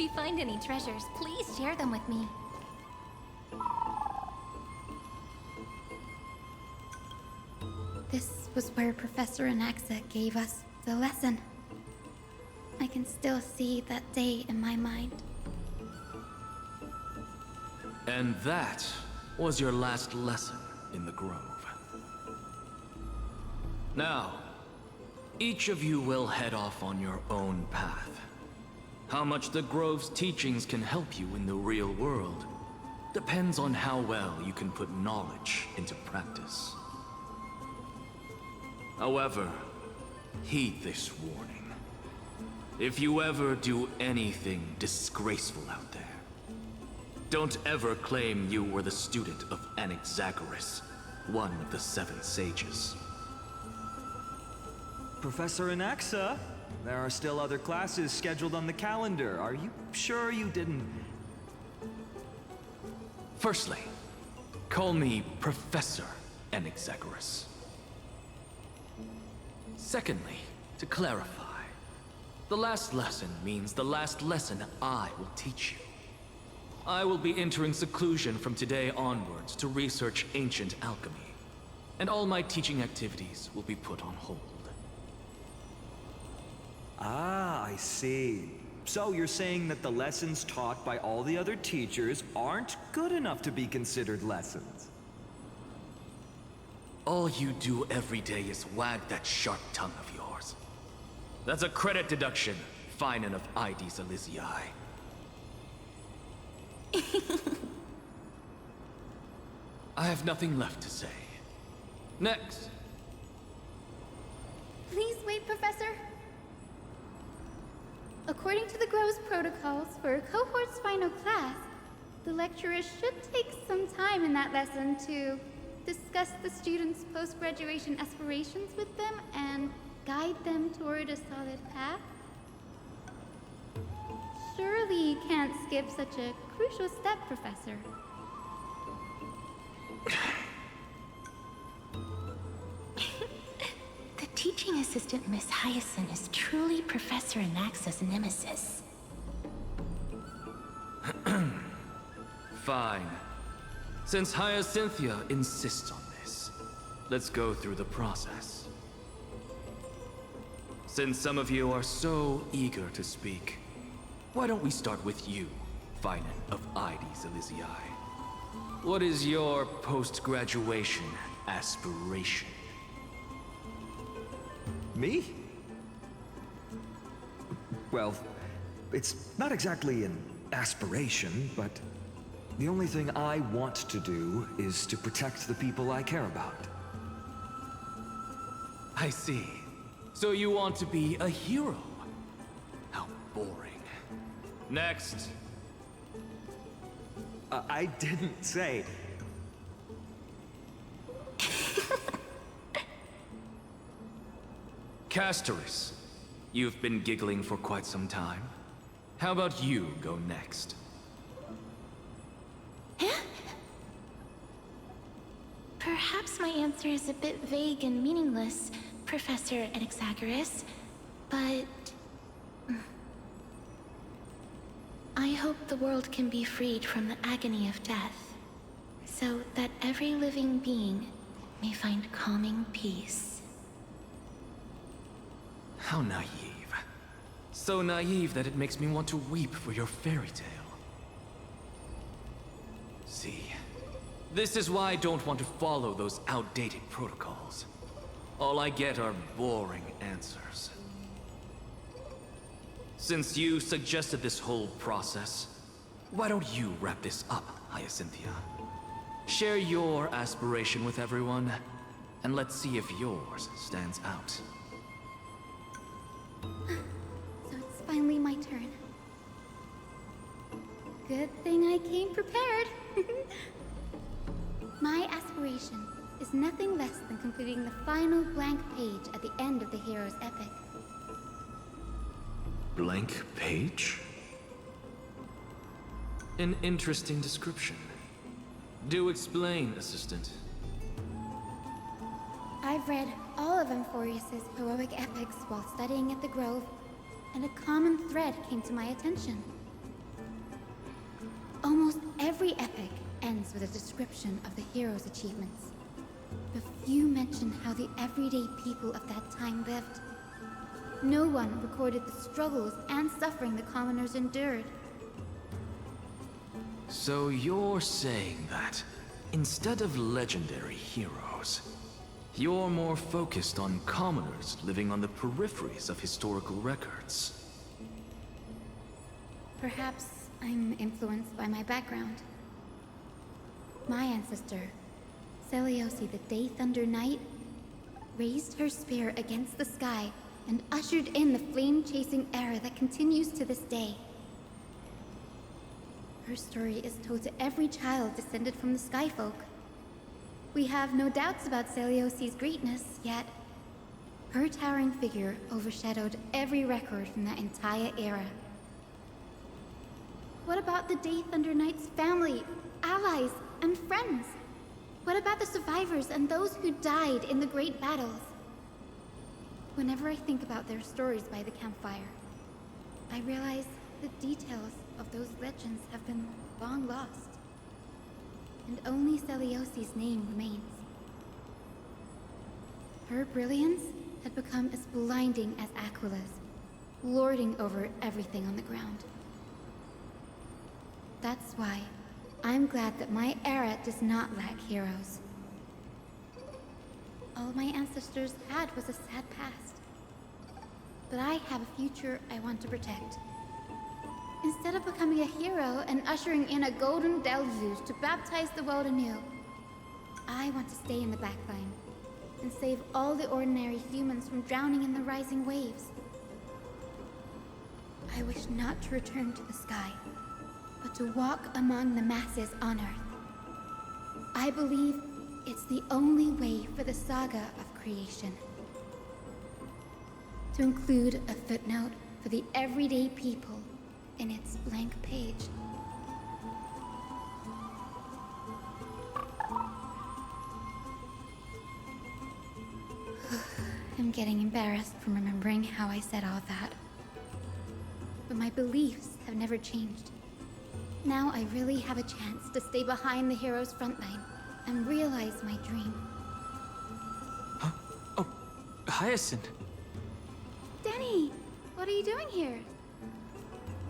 If you find any treasures, please share them with me. This was where Professor Anaxa gave us the lesson. I can still see that day in my mind. And that was your last lesson in the Grove. Now, each of you will head off on your own path. How much the Grove's teachings can help you in the real world depends on how well you can put knowledge into practice. However, heed this warning. If you ever do anything disgraceful out there, don't ever claim you were the student of Anaxagoras, one of the 7 sages. Professor Anaxa, there are still other classes scheduled on the calendar. Are you sure you didn't... Firstly, call me Professor Anaxagoras. Secondly, to clarify, the last lesson means the last lesson I will teach you. I will be entering seclusion from today onwards to research ancient alchemy, and all my teaching activities will be put on hold. Ah, I see. So you're saying that the lessons taught by all the other teachers aren't good enough to be considered lessons? All you do every day is wag that sharp tongue of yours. That's a credit deduction, fine enough IDs Elysiae. I have nothing left to say. Next. Please wait, Professor. According to the Grove's protocols for a cohort's final class, the lecturer should take some time in that lesson to discuss the students' post-graduation aspirations with them and guide them toward a solid path. Surely you can't skip such a crucial step, Professor. The teaching assistant, Miss Hyacinth, is truly Professor Anaxa's nemesis. Fine. Since Hyacinthia insists on this, let's go through the process. Since some of you are so eager to speak, why don't we start with you, Finan of IDs Elysiae? What is your post-graduation aspiration? Me? Well, it's not exactly an aspiration, but the only thing I want to do is to protect the people I care about. I see. So you want to be a hero? How boring. Next. I didn't say... Castoris, you've been giggling for quite some time. How about you go next? Perhaps my answer is a bit vague and meaningless, Professor Anaxagoras, but... I hope the world can be freed from the agony of death, so that every living being may find calming peace. How naive. So naive that it makes me want to weep for your fairy tale. See, this is why I don't want to follow those outdated protocols. All I get are boring answers. Since you suggested this whole process, why don't you wrap this up, Hyacinthia? Share your aspiration with everyone, and let's see if yours stands out. So it's finally my turn. Good thing I came prepared. My aspiration is nothing less than completing the final blank page at the end of the hero's epic. Blank page? An interesting description. Do explain, assistant. I've read all of Amphorius's heroic epics while studying at the Grove, and a common thread came to my attention. every epic ends with a description of the hero's achievements. But few mention how the everyday people of that time lived. No one recorded the struggles and suffering the commoners endured. So you're saying that, instead of legendary heroes, you're more focused on commoners living on the peripheries of historical records. Perhaps I'm influenced by my background. My ancestor, Seliosi the Day Thunder Knight, raised her spear against the sky and ushered in the flame-chasing era that continues to this day. Her story is told to every child descended from the Skyfolk. We have no doubts about Seliosi's greatness, yet her towering figure overshadowed every record from that entire era. What about the Day Thunder Knight's family, allies, and friends? What about the survivors and those who died in the great battles? Whenever I think about their stories by the campfire, I realize the details of those legends have been long lost. And only Seliosi's name remains. Her brilliance had become as blinding as Aquila's, lording over everything on the ground. That's why I'm glad that my era does not lack heroes. All my ancestors had was a sad past. But I have a future I want to protect. Instead of becoming a hero and ushering in a golden deluge to baptize the world anew, I want to stay in the backline and save all the ordinary humans from drowning in the rising waves. I wish not to return to the sky, but to walk among the masses on Earth. I believe it's the only way for the saga of creation. To include a footnote for the everyday people in its blank page. I'm getting embarrassed from remembering how I said all that. But my beliefs have never changed. Now I really have a chance to stay behind the hero's frontline and realize my dream. Huh? Oh, Hyacinth. Danny, what are you doing here?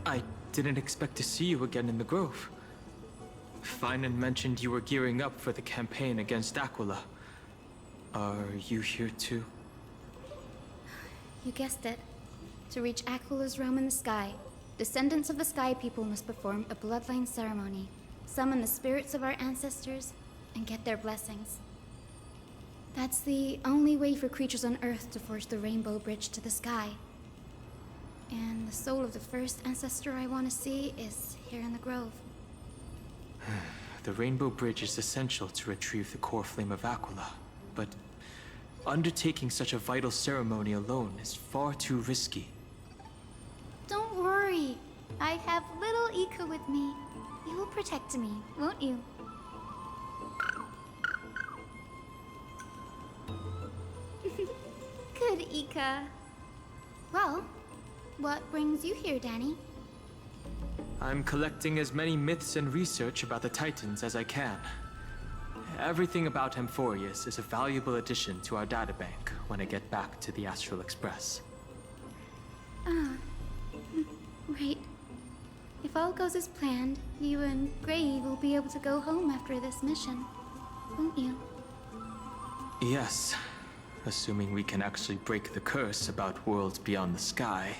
I didn't expect to see you again in the Grove. Finan mentioned you were gearing up for the campaign against Aquila. Are you here too? You guessed it. To reach Aquila's realm in the sky, descendants of the Sky People must perform a bloodline ceremony, summon the spirits of our ancestors, and get their blessings. That's the only way for creatures on Earth to forge the Rainbow Bridge to the sky. And the soul of the first ancestor I want to see is here in the Grove. The Rainbow Bridge is essential to retrieve the core flame of Aquila, but undertaking such a vital ceremony alone is far too risky. Don't worry. I have little Ika with me. You will protect me, won't you? Good, Ika. Well, what brings you here, Danny? I'm collecting as many myths and research about the Titans as I can. Everything about Amphorius is a valuable addition to our databank when I get back to the Astral Express. Right. If all goes as planned, you and Gray will be able to go home after this mission, won't you? Yes, assuming we can actually break the curse about worlds beyond the sky.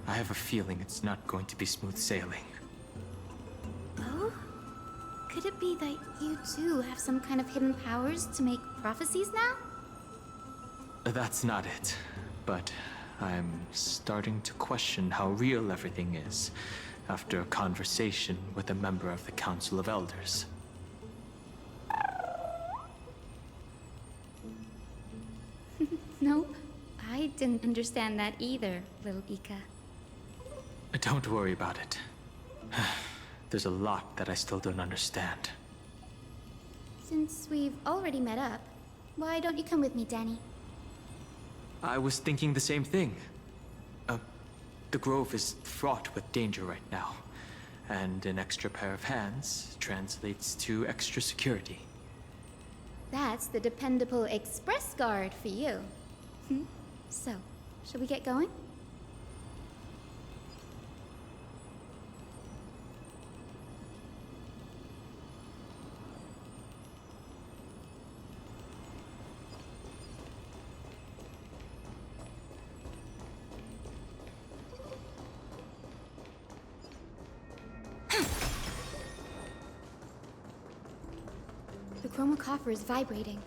I have a feeling it's not going to be smooth sailing. Oh? Could it be that you too have some kind of hidden powers to make prophecies now? That's not it, but I'm starting to question how real everything is after a conversation with a member of the Council of Elders. Nope. I didn't understand that either, little Ika. Don't worry about it. There's a lot that I still don't understand. Since we've already met up, why don't you come with me, Danny? I was thinking the same thing. The Grove is fraught with danger right now, And an extra pair of hands translates to extra security. That's the dependable express guard for you. So, shall we get going? The chroma coffer is vibrating.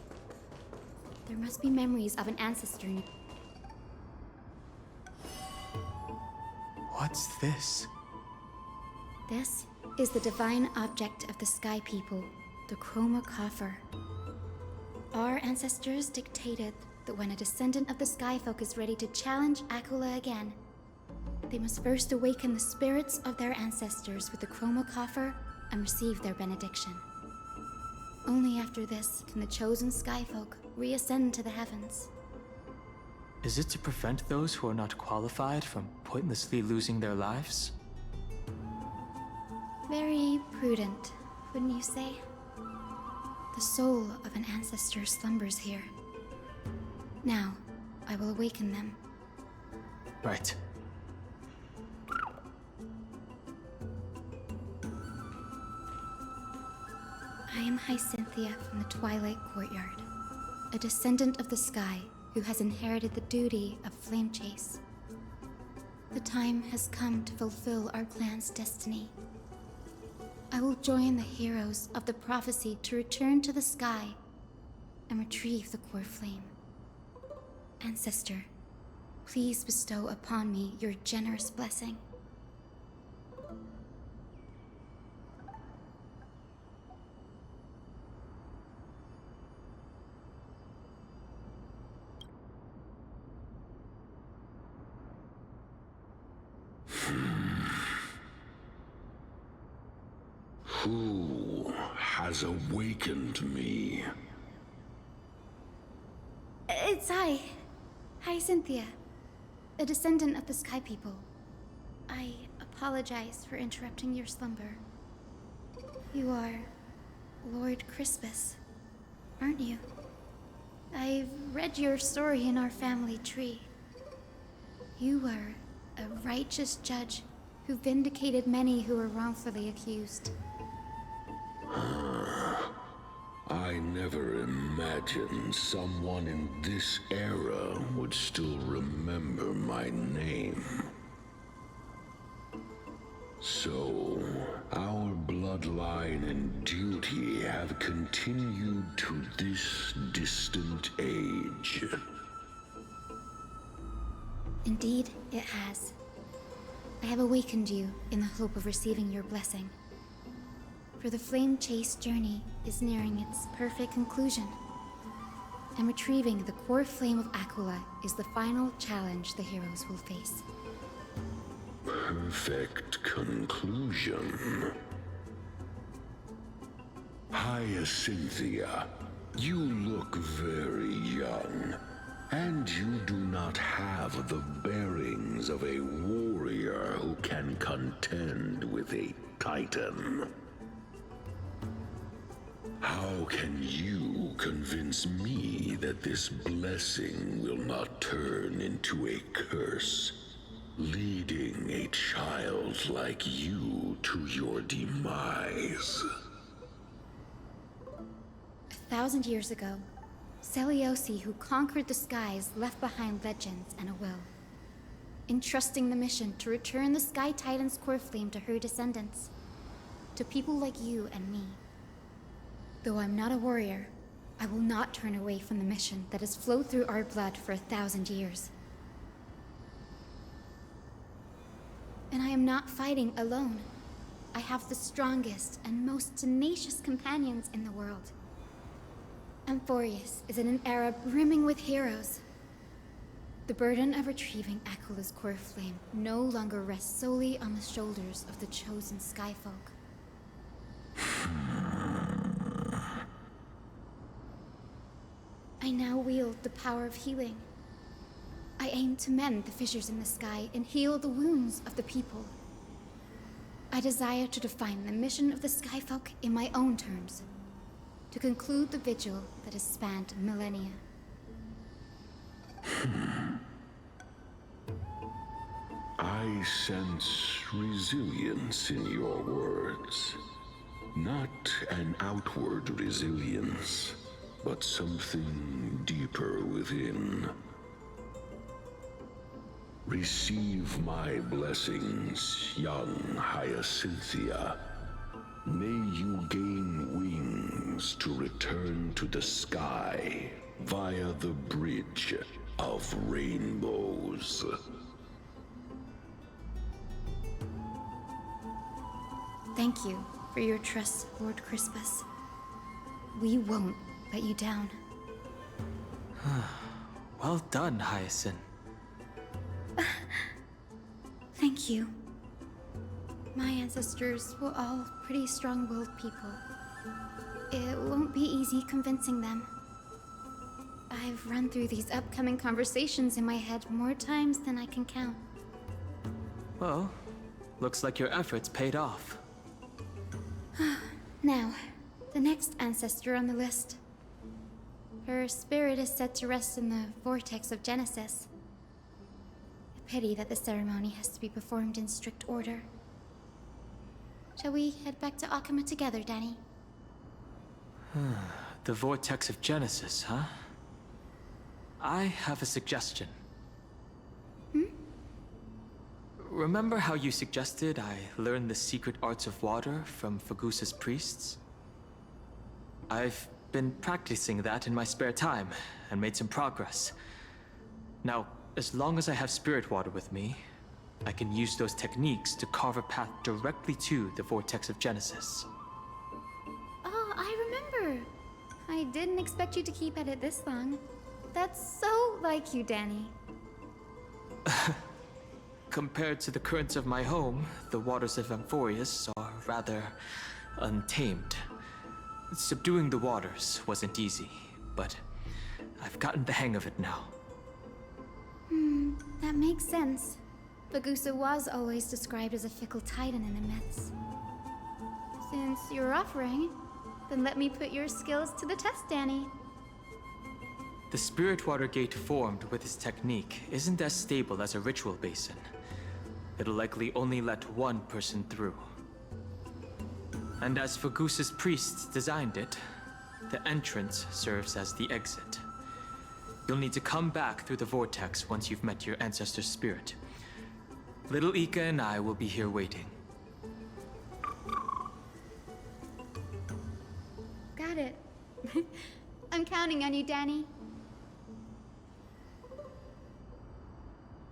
There must be memories of an ancestor. What's this? This is the divine object of the Sky People, the chroma coffer. Our ancestors dictated that when a descendant of the Skyfolk is ready to challenge Aquila again, they must first awaken the spirits of their ancestors with the chroma coffer and receive their benediction. Only after this can the chosen Skyfolk reascend to the heavens. Is it to prevent those who are not qualified from pointlessly losing their lives? Very prudent, wouldn't you say? The soul of an ancestor slumbers here. Now, I will awaken them. Right. I am Hyacinthia from the Twilight Courtyard, a descendant of the sky who has inherited the duty of flame chase. The time has come to fulfill our clan's destiny. I will join the heroes of the prophecy to return to the sky and retrieve the core flame. Ancestor, please bestow upon me your generous blessing. Who has awakened me? It's Hyacinthia, a descendant of the Sky People. I apologize for interrupting your slumber. You are Lord Crispus, aren't you? I've read your story in our family tree. You were a righteous judge who vindicated many who were wrongfully accused. I never imagined someone in this era would still remember my name. So, our bloodline and duty have continued to this distant age. Indeed, it has. I have awakened you in the hope of receiving your blessing. For the flame chase journey is nearing its perfect conclusion. And retrieving the core flame of Aquila is the final challenge the heroes will face. Perfect conclusion. Hyacinthia, you look very young, and you do not have the bearings of a warrior who can contend with a titan. How can you convince me that this blessing will not turn into a curse, leading a child like you to your demise? 1,000 years ago, Seliosi, who conquered the skies, left behind legends and a will, entrusting the mission to return the Sky Titan's core flame to her descendants, to people like you and me. Though I'm not a warrior, I will not turn away from the mission that has flowed through our blood for 1,000 years. And I am not fighting alone. I have the strongest and most tenacious companions in the world. Amphorius is in an era brimming with heroes. The burden of retrieving Aquila's core flame no longer rests solely on the shoulders of the chosen Skyfolk. I now wield the power of healing. I aim to mend the fissures in the sky and heal the wounds of the people. I desire to define the mission of the Skyfolk in my own terms. To conclude the vigil that has spanned millennia. I sense resilience in your words. Not an outward resilience, but something deeper within. Receive my blessings, young Hyacinthia. May you gain wings to return to the sky via the bridge of rainbows. Thank you for your trust, Lord Crispus. We won't let you down. Well done, Hyacinth. Thank you. My ancestors were all pretty strong-willed people. It won't be easy convincing them. I've run through these upcoming conversations in my head more times than I can count. Well, looks like your efforts paid off. Now, the next ancestor on the list. Her spirit is said to rest in the vortex of Genesis. A pity that the ceremony has to be performed in strict order. Shall we head back to Akama together, Danny? The vortex of Genesis, huh? I have a suggestion. Remember how you suggested I learn the secret arts of water from Fagusa's priests? I've been practicing that in my spare time, and made some progress. Now, as long as I have spirit water with me, I can use those techniques to carve a path directly to the vortex of Genesis. Oh, I remember! I didn't expect you to keep at it this long. That's so like you, Danny. Compared to the currents of my home, the waters of Amphorius are rather untamed. Subduing the waters wasn't easy, but I've gotten the hang of it now. That makes sense. Fagusa was always described as a fickle titan in the myths. Since you're offering, then let me put your skills to the test, Danny. The spirit water gate formed with this technique isn't as stable as a ritual basin. It'll likely only let one person through. And as Fagusa's priests designed it, the entrance serves as the exit. You'll need to come back through the vortex once you've met your ancestor's spirit. Little Ika and I will be here waiting. Got it. I'm counting on you, Danny.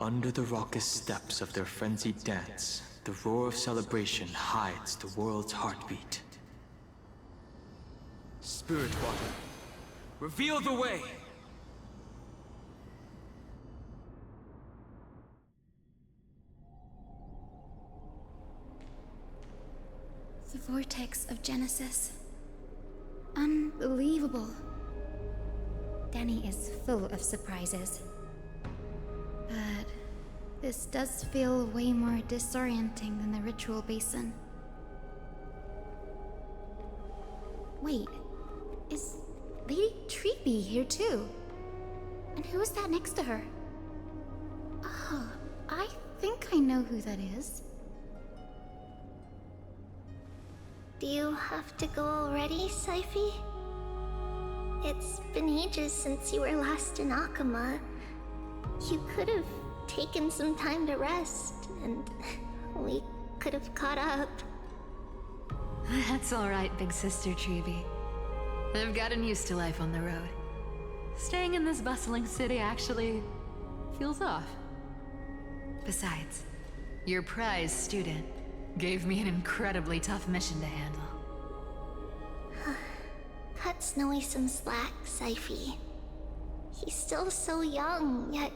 Under the raucous steps of their frenzied dance, the roar of celebration hides the world's heartbeat. Spirit water, reveal the way! The vortex of Genesis. Unbelievable. Danny is full of surprises. But this does feel way more disorienting than the ritual basin. Wait, is Lady Treeby here too? And who is that next to her? Oh, I think I know who that is. Do you have to go already, Syphi? It's been ages since you were last in Akama. You could have taken some time to rest, and we could have caught up. That's all right, big sister Treeby. I've gotten used to life on the road. Staying in this bustling city actually feels off. Besides, your prize student gave me an incredibly tough mission to handle. Cut Snowy some slack, Syphi. He's still so young, yet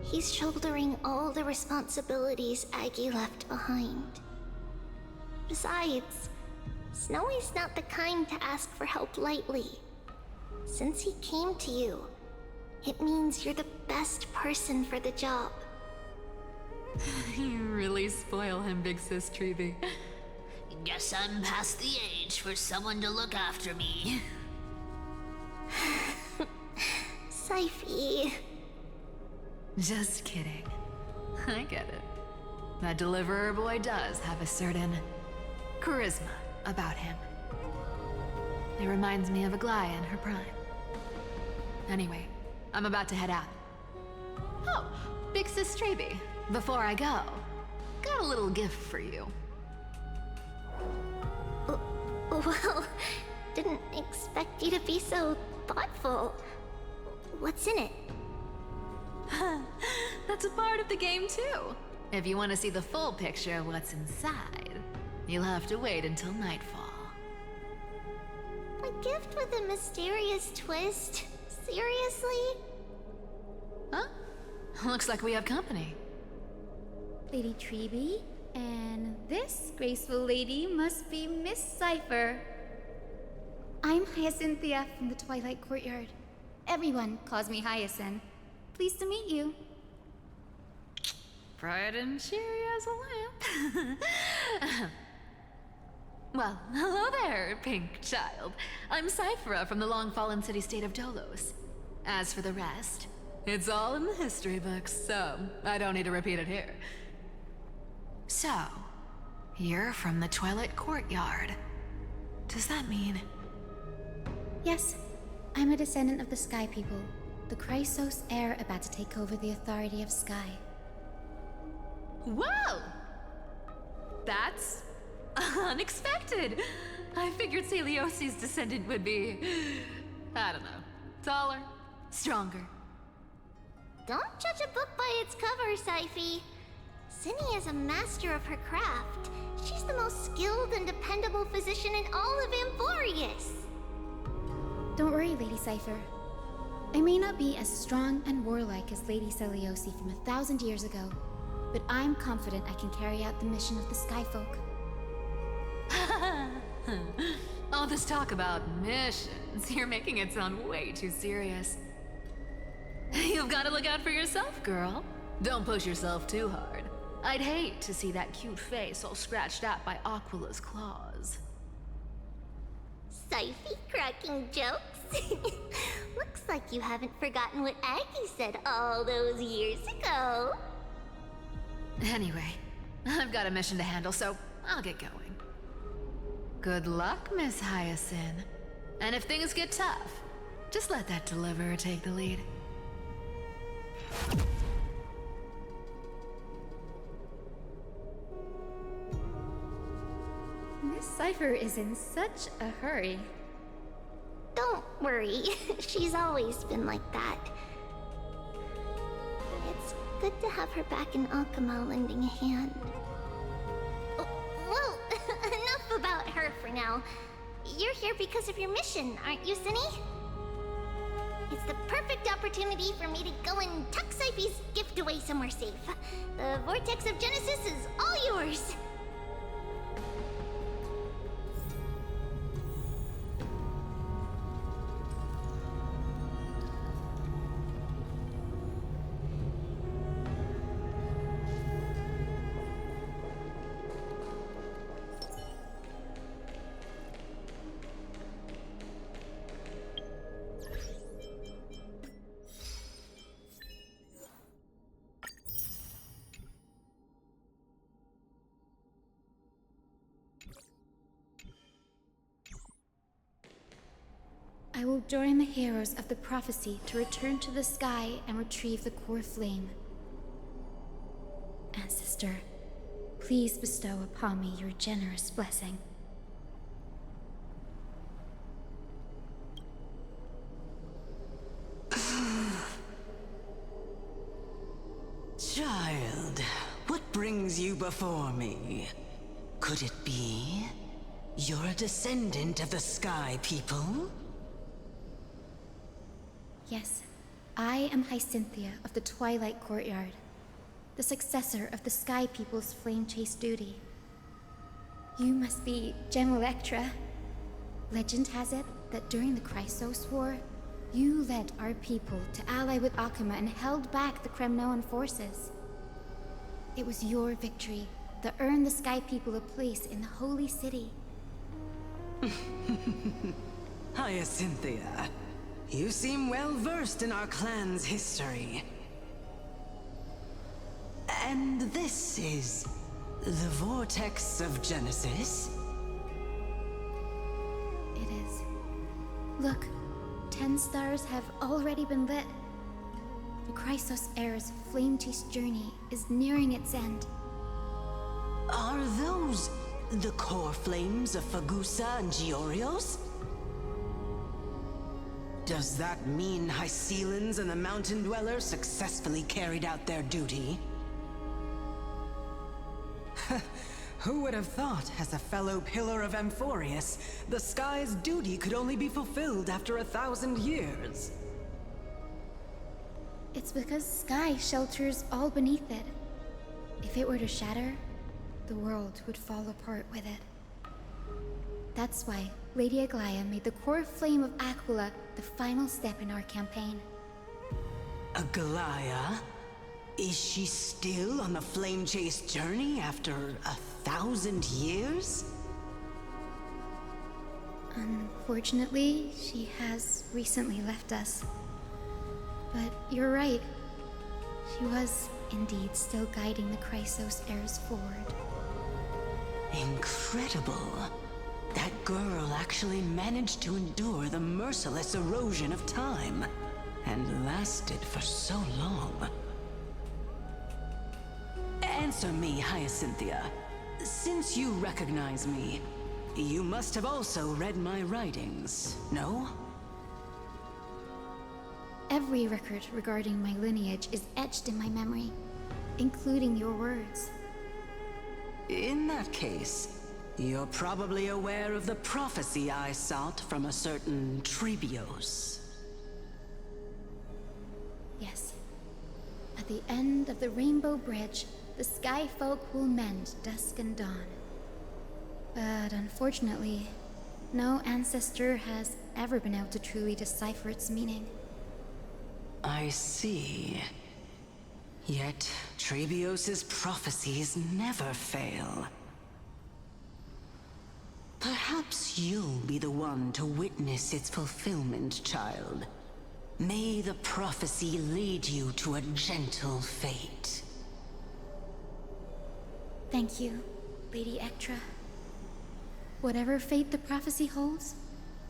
he's shouldering all the responsibilities Aggie left behind. Besides, Snowy's not the kind to ask for help lightly. Since he came to you, it means you're the best person for the job. You really spoil him, Big Sis Treeby. Guess I'm past the age for someone to look after me. Syphie. Just kidding. I get it. That deliverer boy does have a certain charisma about him. It reminds me of Aglaia in her prime. Anyway, I'm about to head out. Oh, Big Sis Treeby, before I go, got a little gift for you. Well, didn't expect you to be so thoughtful. What's in it? That's a part of the game too. If you want to see the full picture of what's inside, you'll have to wait until nightfall. A gift with a mysterious twist? Seriously? Huh? Looks like we have company. Lady Treeby, and this graceful lady must be Miss Cypher. I'm Hyacinthia from the Twilight Courtyard. Everyone calls me Hyacinth. Pleased to meet you. Bright and cheery as a lamp. Well, hello there, pink child. I'm Cyphera from the long-fallen city-state of Dolos. As for the rest, it's all in the history books, so I don't need to repeat it here. So, you're from the Twilight Courtyard. Does that mean... Yes, I'm a descendant of the Sky People, the Chrysos heir about to take over the authority of Sky. Whoa! That's unexpected. I figured Celiosi's descendant would be, I don't know, taller, stronger. Don't judge a book by its cover, Syphie. Cinny is a master of her craft. She's the most skilled and dependable physician in all of Amphorius. Don't worry, Lady Cypher. I may not be as strong and warlike as Lady Celiosi from 1,000 years ago, but I'm confident I can carry out the mission of the Skyfolk. All this talk about missions, you're making it sound way too serious. You've got to look out for yourself, girl. Don't push yourself too hard. I'd hate to see that cute face all scratched out by Aquila's claws. Syphie cracking jokes? Looks like you haven't forgotten what Aggie said all those years ago. Anyway, I've got a mission to handle, so I'll get going. Good luck, Miss Hyacinth. And if things get tough, just let that deliverer take the lead. Miss Cypher is in such a hurry. Don't worry, she's always been like that. It's good to have her back in Akama lending a hand. Oh, well, enough about her for now. You're here because of your mission, aren't you, Cinny? It's the perfect opportunity for me to go and tuck Syphie's gift away somewhere safe. The Vortex of Genesis is all yours. I will join the heroes of the prophecy to return to the sky and retrieve the core flame. Ancestor, please bestow upon me your generous blessing. Child, what brings you before me? Could it be you're a descendant of the Sky People? Yes, I am Hyacinthia of the Twilight Courtyard, the successor of the Sky People's Flame Chase duty. You must be Gem Electra. Legend has it that during the Chrysos War, you led our people to ally with Akama and held back the Kremnoan forces. It was your victory that earned the Sky People a place in the Holy City. Hyacinthia, you seem well versed in our clan's history. And this is the Vortex of Genesis? It is. Look, 10 stars have already been lit. The Chrysos Heir's flame-chased journey is nearing its end. Are those the core flames of Fagusa and Georios? Does that mean Hycelans and the Mountain Dwellers successfully carried out their duty? Who would have thought, as a fellow pillar of Amphorius, the sky's duty could only be fulfilled after 1,000 years? It's because Sky shelters all beneath it. If it were to shatter, the world would fall apart with it. That's why Lady Aglaia made the core flame of Aquila the final step in our campaign. Aglaia? Is she still on the flame-chased journey after 1,000 years? Unfortunately, she has recently left us. But you're right. She was indeed still guiding the Chrysos heirs forward. Incredible. That girl actually managed to endure the merciless erosion of time, and lasted for so long. Answer me, Hyacinthia. Since you recognize me, you must have also read my writings, no? Every record regarding my lineage is etched in my memory, including your words. In that case, you're probably aware of the prophecy I sought from a certain Trebios. Yes. At the end of the Rainbow Bridge, the Sky Folk will mend dusk and dawn. But unfortunately, no ancestor has ever been able to truly decipher its meaning. I see. Yet, Trebios' prophecies never fail. Perhaps you'll be the one to witness its fulfillment, child. May the prophecy lead you to a gentle fate. Thank you, Lady Ectra. Whatever fate the prophecy holds,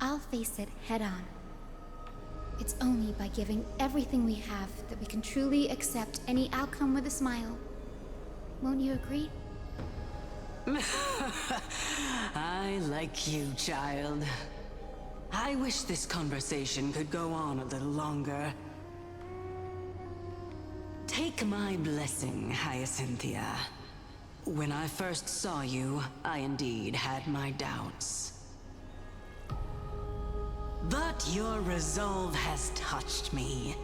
I'll face it head-on. It's only by giving everything we have that we can truly accept any outcome with a smile. Won't you agree? I like you, child. I wish this conversation could go on a little longer. Take my blessing, Hyacinthia. When I first saw you, I indeed had my doubts. But your resolve has touched me.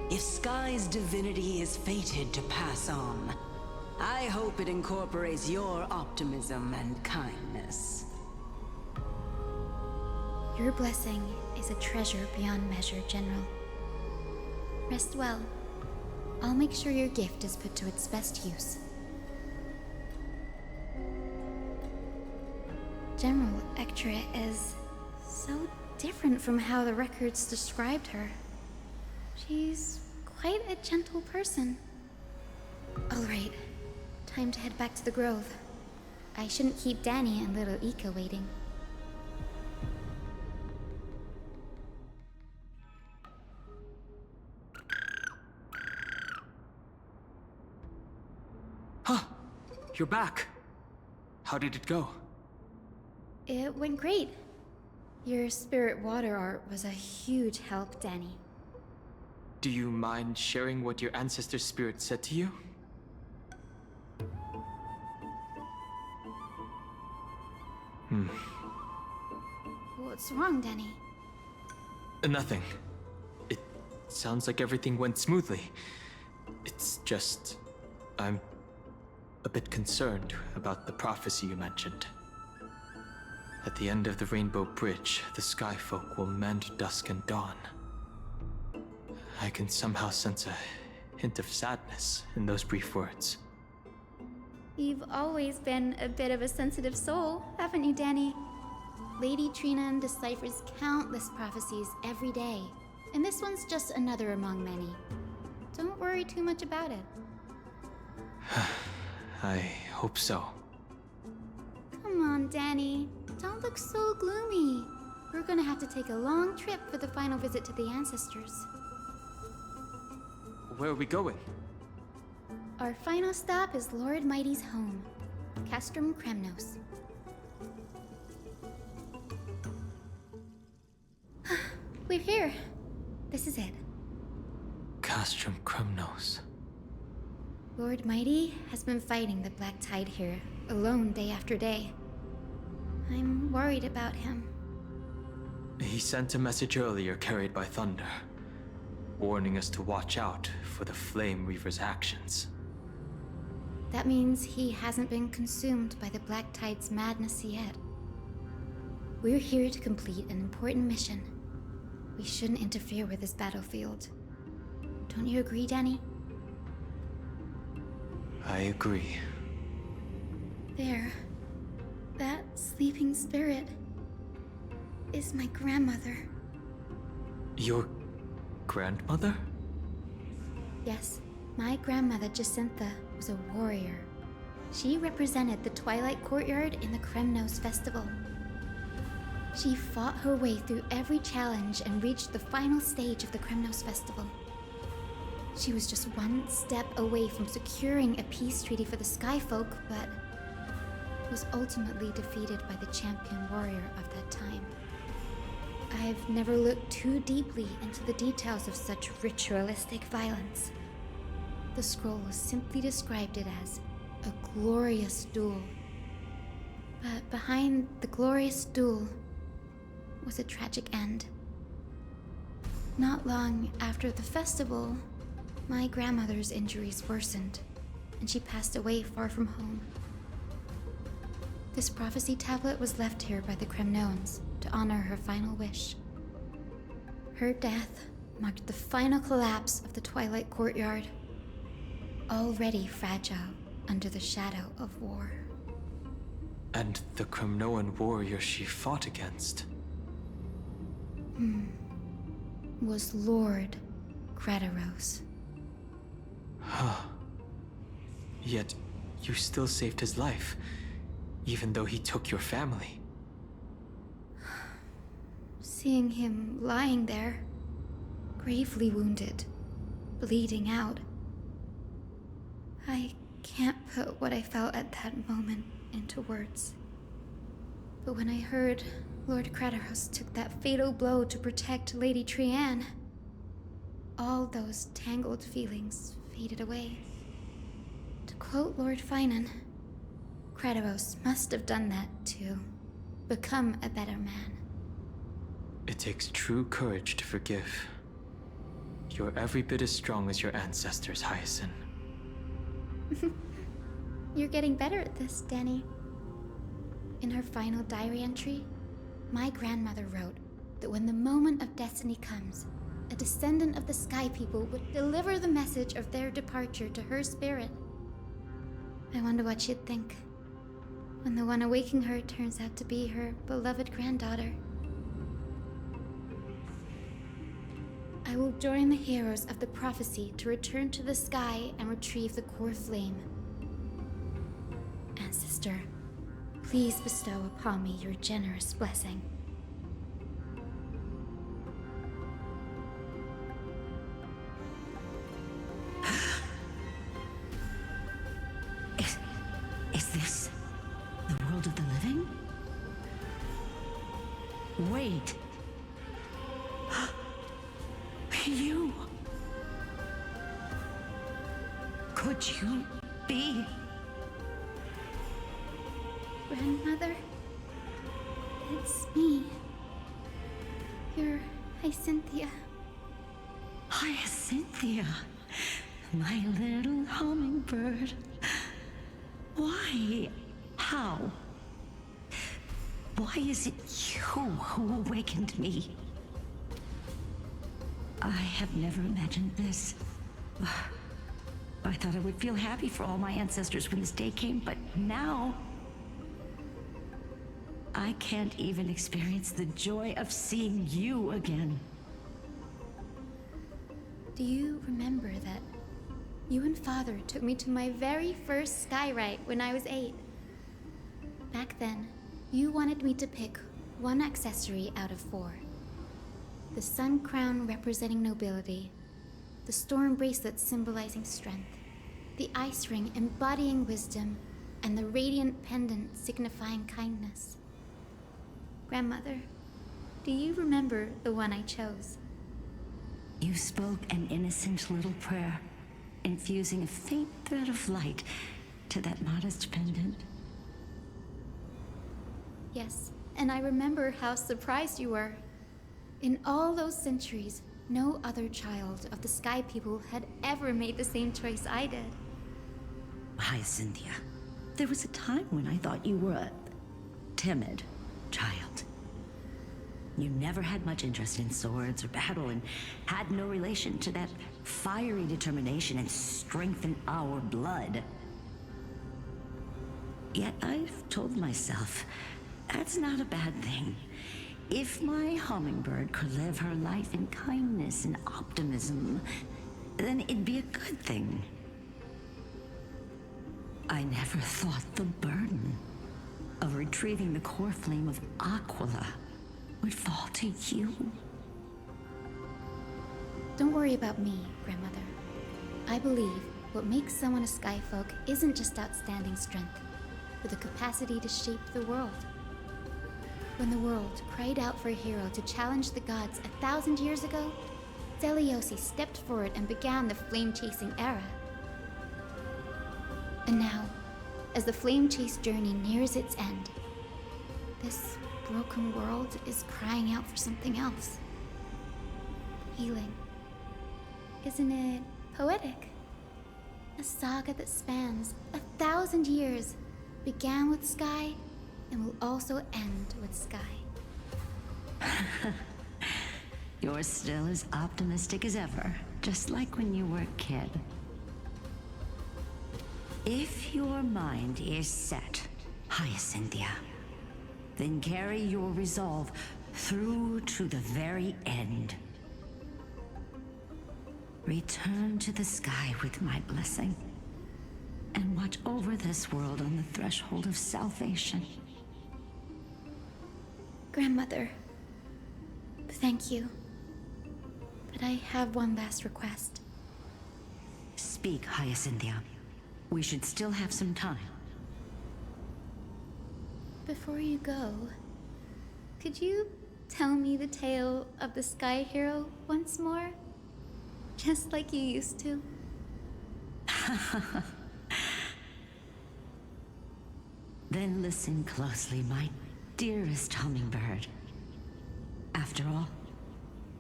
If Sky's divinity is fated to pass on, I hope it incorporates your optimism and kindness. Your blessing is a treasure beyond measure, General. Rest well. I'll make sure your gift is put to its best use. General Ectra is so different from how the records described her. She's quite a gentle person. All right, time to head back to the Grove. I shouldn't keep Danny and little Ika waiting. Huh! You're back. How did it go? It went great. Your spirit water art was a huge help, Danny. Do you mind sharing what your ancestor spirit said to you? What's wrong, Danny? Nothing. It sounds like everything went smoothly. It's just... I'm a bit concerned about the prophecy you mentioned. At the end of the Rainbow Bridge, the Sky Folk will mend dusk and dawn. I can somehow sense a hint of sadness in those brief words. You've always been a bit of a sensitive soul, haven't you, Danny? Lady Trina deciphers countless prophecies every day, and this one's just another among many. Don't worry too much about it. I hope so. Come on, Danny. Don't look so gloomy. We're gonna have to take a long trip for the final visit to the ancestors. Where are we going? Our final stop is Lord Mighty's home, Castrum Kremnos. We're here. This is it. Castrum Kremnos. Lord Mighty has been fighting the Black Tide here, alone day after day. I'm worried about him. He sent a message earlier carried by thunder, warning us to watch out for the Flame Reaver's actions. That means he hasn't been consumed by the Black Tide's madness yet. We're here to complete an important mission. We shouldn't interfere with this battlefield. Don't you agree, Danny? I agree. There. That sleeping spirit is my grandmother. Your grandmother? Yes, my grandmother Jacintha was a warrior. She represented the Twilight Courtyard in the Kremnos Festival. She fought her way through every challenge and reached the final stage of the Kremnos Festival. She was just one step away from securing a peace treaty for the Skyfolk, but was ultimately defeated by the champion warrior of that time. I've never looked too deeply into the details of such ritualistic violence. The scroll simply described it as a glorious duel. But behind the glorious duel was a tragic end. Not long after the festival, my grandmother's injuries worsened, and she passed away far from home. This prophecy tablet was left here by the Kremnoans to honor her final wish. Her death marked the final collapse of the Twilight Courtyard, already fragile under the shadow of war. And the Kremnoan warrior she fought against? Was Lord Gretaros. Huh. Yet, you still saved his life, even though he took your family. Seeing him lying there, gravely wounded, bleeding out, I can't put what I felt at that moment into words. But when I heard Lord Gretaros took that fatal blow to protect Lady Trianne, all those tangled feelings faded away. To quote Lord Finan, Gretaros must have done that to become a better man. It takes true courage to forgive. You're every bit as strong as your ancestors, Hyacinth. You're getting better at this, Danny. In her final diary entry, my grandmother wrote that when the moment of destiny comes, a descendant of the Sky People would deliver the message of their departure to her spirit. I wonder what she'd think when the one awaking her turns out to be her beloved granddaughter. I will join the heroes of the prophecy to return to the sky and retrieve the core flame. Ancestor, please bestow upon me your generous blessing. Is this the world of the living? Wait. You. Could you be? Grandmother, it's me. You're Hyacinthia. Hyacinthia, my little hummingbird. Why? How? Why is it you who awakened me? I have never imagined this. I thought I would feel happy for all my ancestors when this day came, but now I can't even experience the joy of seeing you again. Do you remember that you and Father took me to my very first sky rite when I was 8? Back then, you wanted me to pick one accessory out of 4. The sun crown representing nobility, the storm bracelet symbolizing strength, the ice ring embodying wisdom, and the radiant pendant signifying kindness. Grandmother, do you remember the one I chose? You spoke an innocent little prayer, infusing a faint thread of light to that modest pendant. Yes, and I remember how surprised you were. In all those centuries, no other child of the Sky People had ever made the same choice I did. Hyacinthia, there was a time when I thought you were a timid child. You never had much interest in swords or battle and had no relation to that fiery determination and strength in our blood. Yet I've told myself, that's not a bad thing. If my hummingbird could live her life in kindness and optimism, then it'd be a good thing. I never thought the burden of retrieving the core flame of Aquila would fall to you. Don't worry about me, Grandmother. I believe what makes someone a Skyfolk isn't just outstanding strength, but the capacity to shape the world. When the world cried out for a hero to challenge the gods 1,000 years ago, Zeliosi stepped forward and began the flame-chasing era. And now, as the flame chase journey nears its end, this broken world is crying out for something else. Healing. Isn't it poetic? A saga that spans 1,000 years, began with Sky, and will also end with Sky. You're still as optimistic as ever, just like when you were a kid. If your mind is set, Hyacinthia, then carry your resolve through to the very end. Return to the sky with my blessing, and watch over this world on the threshold of salvation. Grandmother, thank you. But I have one last request. Speak, Hyacinthia. We should still have some time. Before you go, could you tell me the tale of the Sky Hero once more? Just like you used to? Then listen closely, my dearest hummingbird. After all,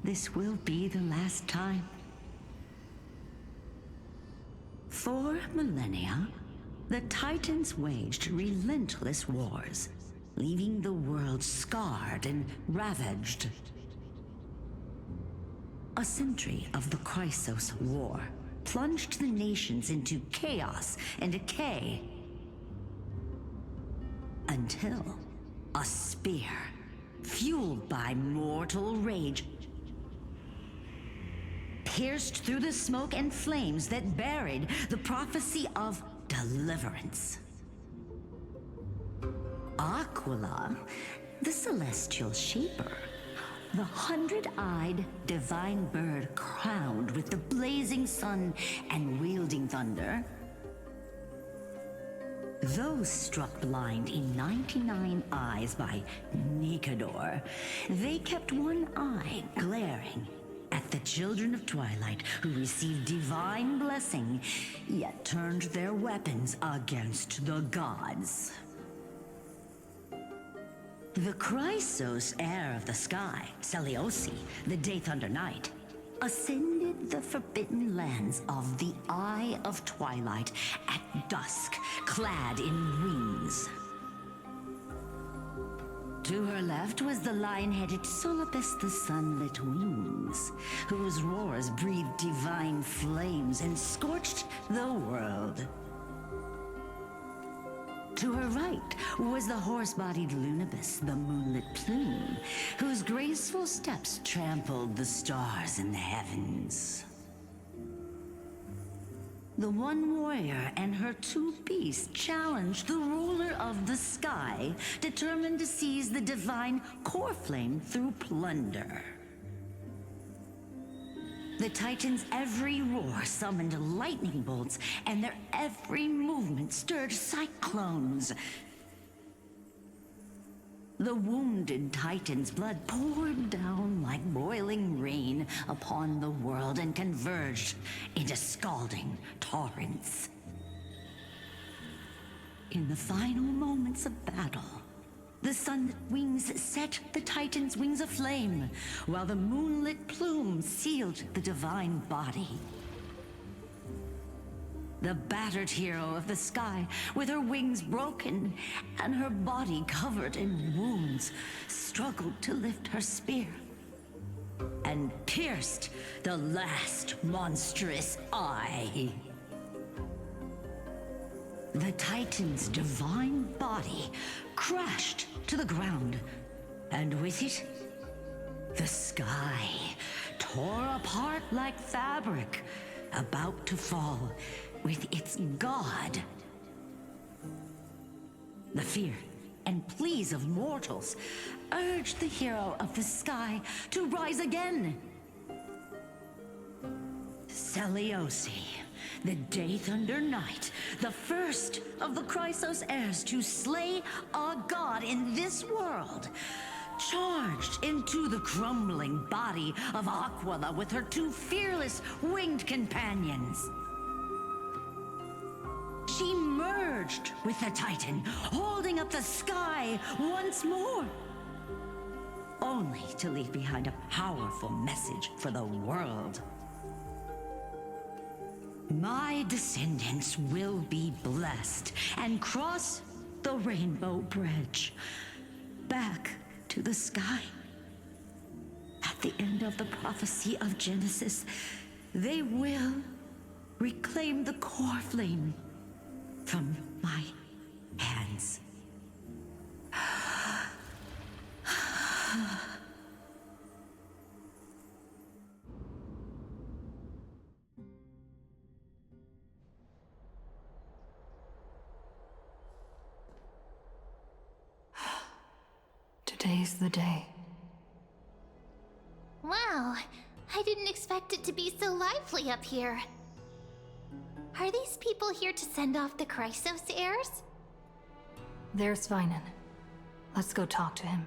this will be the last time. For millennia, the Titans waged relentless wars, leaving the world scarred and ravaged. A century of the Chrysos War plunged the nations into chaos and decay. Until a spear, fueled by mortal rage, pierced through the smoke and flames that buried the prophecy of deliverance. Aquila, the celestial shaper, the 100-eyed divine bird crowned with the blazing sun and wielding thunder. Those struck blind in 99 eyes by Nikador, they kept one eye glaring at the children of Twilight who received divine blessing, yet turned their weapons against the gods. The Chrysos heir of the sky, Seliosi, the Day Thunder Knight, ascended the forbidden lands of the Eye of Twilight at dusk, clad in wings. To her left was the lion-headed Solipus the Sunlit Wings, whose roars breathed divine flames and scorched the world. To her right was the horse-bodied Lunibus, the Moonlit Plume, whose graceful steps trampled the stars in the heavens. The one warrior and her two beasts challenged the ruler of the sky, determined to seize the divine core flame through plunder. The Titans' every roar summoned lightning bolts, and their every movement stirred cyclones. The wounded Titan's blood poured down like boiling rain upon the world and converged into scalding torrents. In the final moments of battle, the Sunlit Wings set the Titan's wings aflame, while the Moonlit Plume sealed the divine body. The battered hero of the sky, with her wings broken and her body covered in wounds, struggled to lift her spear and pierced the last monstrous eye. The Titan's divine body crashed to the ground, and with it, the sky tore apart like fabric, about to fall with its god. The fear and pleas of mortals urged the hero of the sky to rise again. Celiosi, the Day Thunder Knight, the first of the Chrysos heirs to slay a god in this world, charged into the crumbling body of Aquila with her two fearless winged companions. She merged with the Titan, holding up the sky once more, only to leave behind a powerful message for the world. My descendants will be blessed and cross the Rainbow Bridge back to the sky. At the end of the prophecy of Genesis, they will reclaim the core flame from my hands. Today's the day. Wow, I didn't expect it to be so lively up here. Are these people here to send off the Chrysos heirs? There's Svinen. Let's go talk to him.